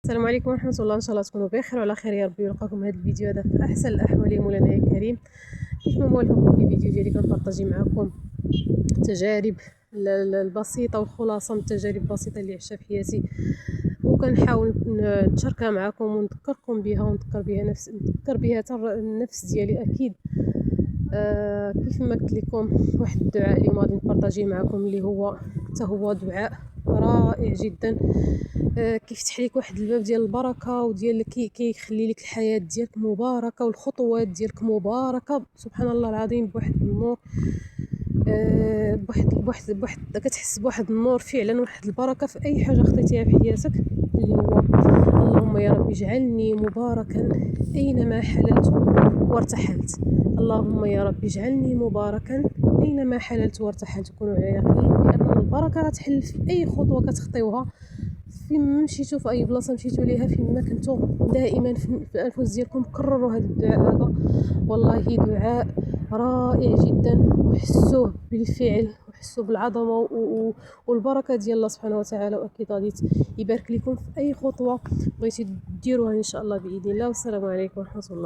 السلام عليكم ورحمة الله. ان شاء الله تكونوا بخير وعلى خير يا ربي، يلقاكم هذا الفيديو هذا في احسن الاحوال يا مولانا يا كريم. كيف ما موالفكم في الفيديو ديالي كنبارطاجي معكم التجارب البسيطه والخلاصه من التجارب البسيطه اللي عشتها في حياتي، وكنحاول نشاركها معكم ونذكركم بها ونذكر بها حتى النفس ديالي اكيد. كيف ما قلت لكم واحد الدعاء اليوم غادي نبارطاجيه معكم اللي هو حتى هو دعاء رائع جدا. كيفتح لك واحد الباب ديال البركه وديال كيخلي لك الحياه ديالك مباركه والخطوات ديالك مباركه سبحان الله العظيم بواحد النور. بواحد كتحس بواحد النور فعلا، واحد البركه في اي حاجه خطيتيها في حياتك، اللي هو اللهم يا رب اجعلني مباركا اينما حللت وارتحلت. اللهم يا رب اجعلني مباركا اينما حللت وارتحلت. كونوا على يقين بان البركه غتحل في اي خطوه كتخطيوها، فين مشيتو في اي بلاصه مشيتو ليها، فين ما كنتو دائما في الانفس ديالكم كرروا هذا الدعاء هذا. والله دعاء رائع جدا، وحسوه بالفعل وحسوا بالعظمه والبركه ديال الله سبحانه وتعالى، واكيد غادي يبارك لكم في اي خطوه بغيتي ديروها ان شاء الله باذن الله. والسلام عليكم ورحمه الله.